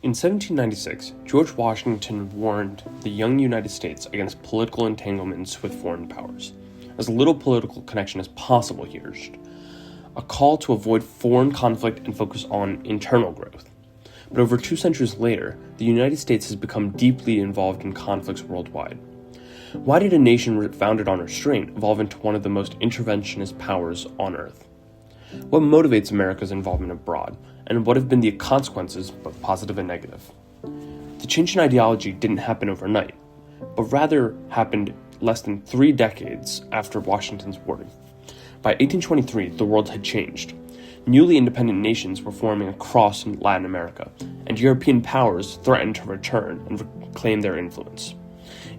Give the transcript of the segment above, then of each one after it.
In 1796, George Washington warned the young United States against political entanglements with foreign powers. As little political connection as possible, he urged. A call to avoid foreign conflict and focus on internal growth. But over 2 centuries later, the United States has become deeply involved in conflicts worldwide. Why did a nation founded on restraint evolve into one of the most interventionist powers on Earth? What motivates America's involvement abroad, and what have been the consequences, both positive and negative? The change in ideology didn't happen overnight, but rather happened less than 3 decades after Washington's warning. By 1823, the world had changed. Newly independent nations were forming across Latin America, and European powers threatened to return and reclaim their influence.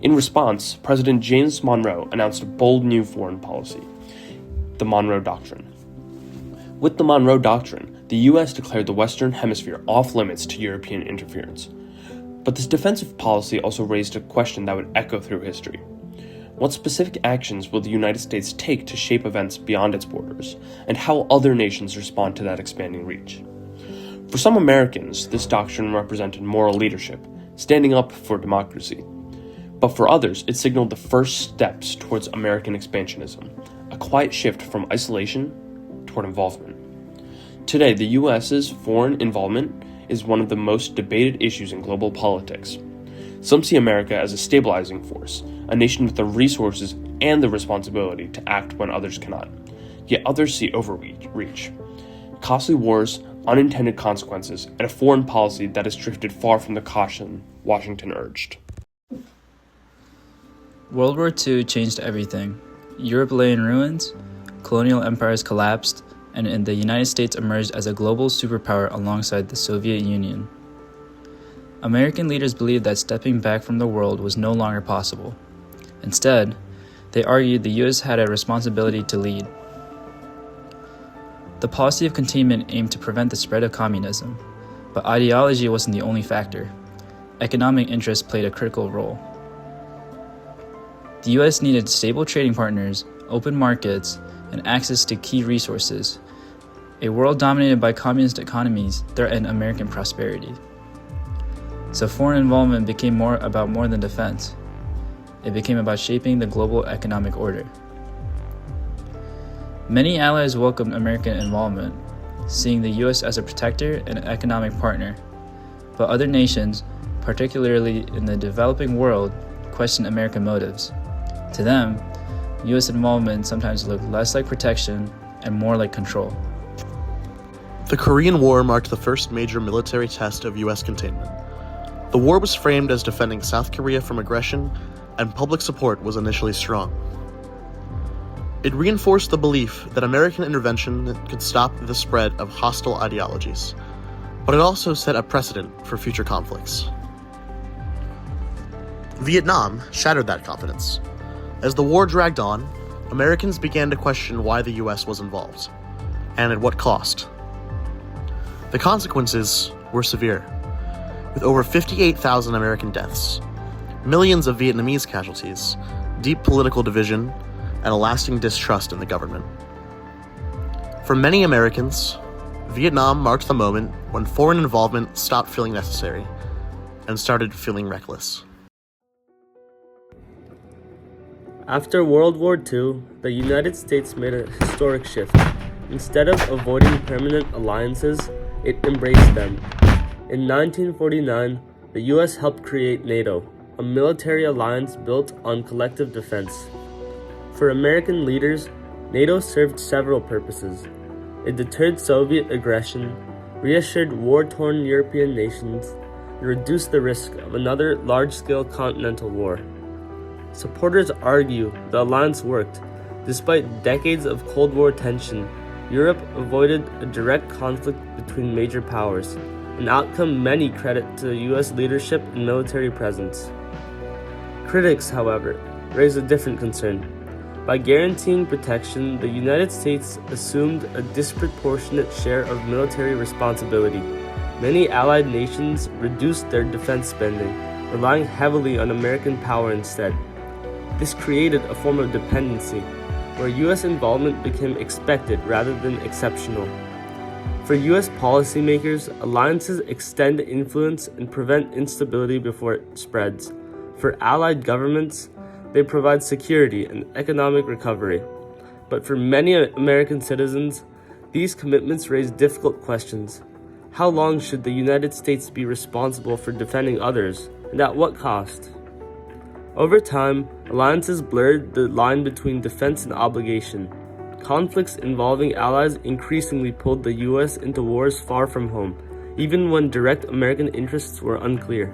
In response, President James Monroe announced a bold new foreign policy, the Monroe Doctrine. With the Monroe Doctrine, the U.S. declared the Western Hemisphere off-limits to European interference. But this defensive policy also raised a question that would echo through history. What specific actions will the United States take to shape events beyond its borders, and how other nations respond to that expanding reach? For some Americans, this doctrine represented moral leadership, standing up for democracy. But for others, it signaled the first steps towards American expansionism, a quiet shift from isolation toward involvement. Today, the U.S.'s foreign involvement is one of the most debated issues in global politics. Some see America as a stabilizing force, a nation with the resources and the responsibility to act when others cannot. Yet others see overreach, costly wars, unintended consequences, and a foreign policy that has drifted far from the caution Washington urged. World War II changed everything. Europe lay in ruins, colonial empires collapsed, and the United States emerged as a global superpower alongside the Soviet Union. American leaders believed that stepping back from the world was no longer possible. Instead, they argued the U.S. had a responsibility to lead. The policy of containment aimed to prevent the spread of communism, but ideology wasn't the only factor. Economic interests played a critical role. The U.S. needed stable trading partners, open markets, and access to key resources. A world dominated by communist economies threatened American prosperity. So foreign involvement became more than defense. It became about shaping the global economic order. Many allies welcomed American involvement, seeing the U.S. as a protector and an economic partner. But other nations, particularly in the developing world, questioned American motives. To them, U.S. involvement sometimes looked less like protection and more like control. The Korean War marked the first major military test of U.S. containment. The war was framed as defending South Korea from aggression, and public support was initially strong. It reinforced the belief that American intervention could stop the spread of hostile ideologies, but it also set a precedent for future conflicts. Vietnam shattered that confidence. As the war dragged on, Americans began to question why the U.S. was involved, and at what cost. The consequences were severe, with over 58,000 American deaths, millions of Vietnamese casualties, deep political division, and a lasting distrust in the government. For many Americans, Vietnam marked the moment when foreign involvement stopped feeling necessary and started feeling reckless. After World War II, the United States made a historic shift. Instead of avoiding permanent alliances, it embraced them. In 1949, the U.S. helped create NATO, a military alliance built on collective defense. For American leaders, NATO served several purposes. It deterred Soviet aggression, reassured war-torn European nations, and reduced the risk of another large-scale continental war. Supporters argue the alliance worked. Despite decades of Cold War tension, Europe avoided a direct conflict between major powers, an outcome many credit to U.S. leadership and military presence. Critics, however, raise a different concern. By guaranteeing protection, the United States assumed a disproportionate share of military responsibility. Many allied nations reduced their defense spending, relying heavily on American power instead. This created a form of dependency, where U.S. involvement became expected rather than exceptional. For U.S. policymakers, alliances extend influence and prevent instability before it spreads. For allied governments, they provide security and economic recovery. But for many American citizens, these commitments raise difficult questions. How long should the United States be responsible for defending others, and at what cost? Over time, alliances blurred the line between defense and obligation. Conflicts involving allies increasingly pulled the U.S. into wars far from home, even when direct American interests were unclear.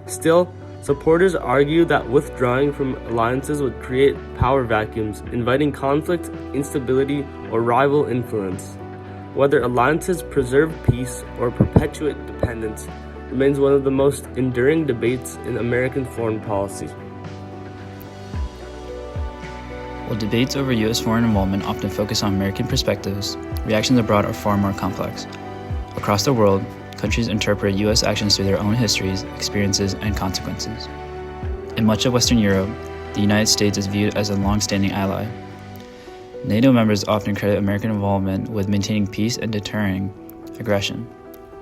Still, supporters argue that withdrawing from alliances would create power vacuums, inviting conflict, instability, or rival influence. Whether alliances preserve peace or perpetuate dependence remains one of the most enduring debates in American foreign policy. While debates over U.S. foreign involvement often focus on American perspectives, reactions abroad are far more complex. Across the world, countries interpret U.S. actions through their own histories, experiences, and consequences. In much of Western Europe, the United States is viewed as a long-standing ally. NATO members often credit American involvement with maintaining peace and deterring aggression,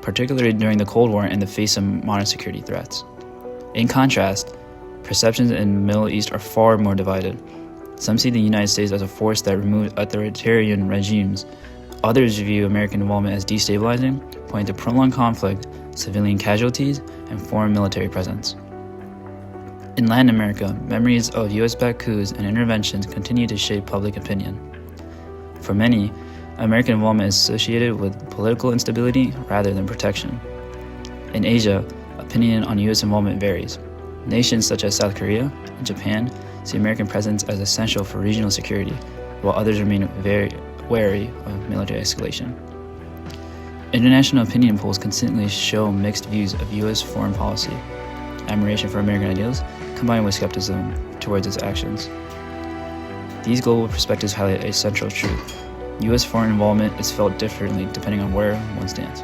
particularly during the Cold War in the face of modern security threats. In contrast, perceptions in the Middle East are far more divided. Some see the United States as a force that removes authoritarian regimes. Others view American involvement as destabilizing, pointing to prolonged conflict, civilian casualties, and foreign military presence. In Latin America, memories of U.S.-backed coups and interventions continue to shape public opinion. For many, American involvement is associated with political instability rather than protection. In Asia, opinion on U.S. involvement varies. Nations such as South Korea and Japan see American presence as essential for regional security, while others remain very wary of military escalation. International opinion polls consistently show mixed views of U.S. foreign policy, admiration for American ideals, combined with skepticism towards its actions. These global perspectives highlight a central truth. U.S. foreign involvement is felt differently depending on where one stands.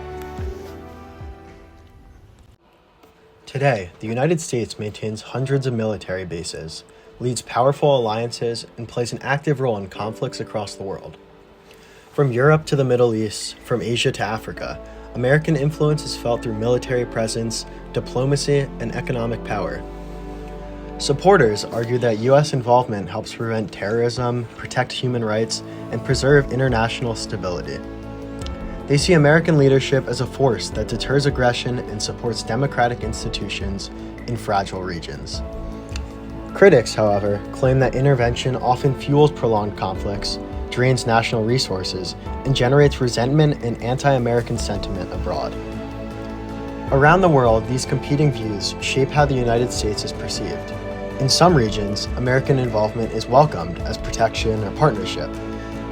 Today, the United States maintains hundreds of military bases, leads powerful alliances, and plays an active role in conflicts across the world. From Europe to the Middle East, from Asia to Africa, American influence is felt through military presence, diplomacy, and economic power. Supporters argue that U.S. involvement helps prevent terrorism, protect human rights, and preserve international stability. They see American leadership as a force that deters aggression and supports democratic institutions in fragile regions. Critics, however, claim that intervention often fuels prolonged conflicts, drains national resources, and generates resentment and anti-American sentiment abroad. Around the world, these competing views shape how the United States is perceived. In some regions, American involvement is welcomed as protection or partnership,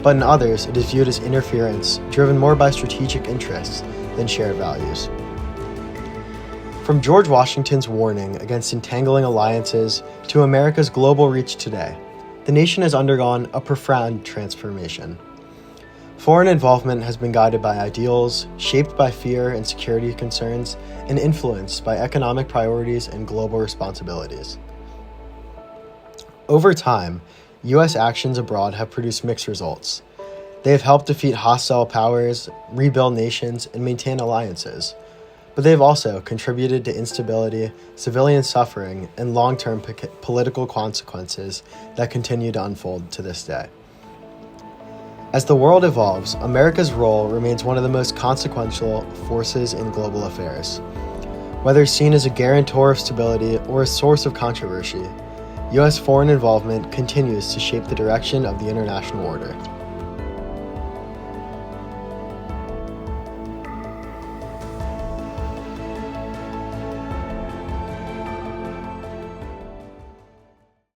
but in others, it is viewed as interference, driven more by strategic interests than shared values. From George Washington's warning against entangling alliances to America's global reach today, the nation has undergone a profound transformation. Foreign involvement has been guided by ideals, shaped by fear and security concerns, and influenced by economic priorities and global responsibilities. Over time, U.S. actions abroad have produced mixed results. They have helped defeat hostile powers, rebuild nations, and maintain alliances. But they have also contributed to instability, civilian suffering, and long-term political consequences that continue to unfold to this day. As the world evolves, America's role remains one of the most consequential forces in global affairs. Whether seen as a guarantor of stability or a source of controversy, U.S. foreign involvement continues to shape the direction of the international order.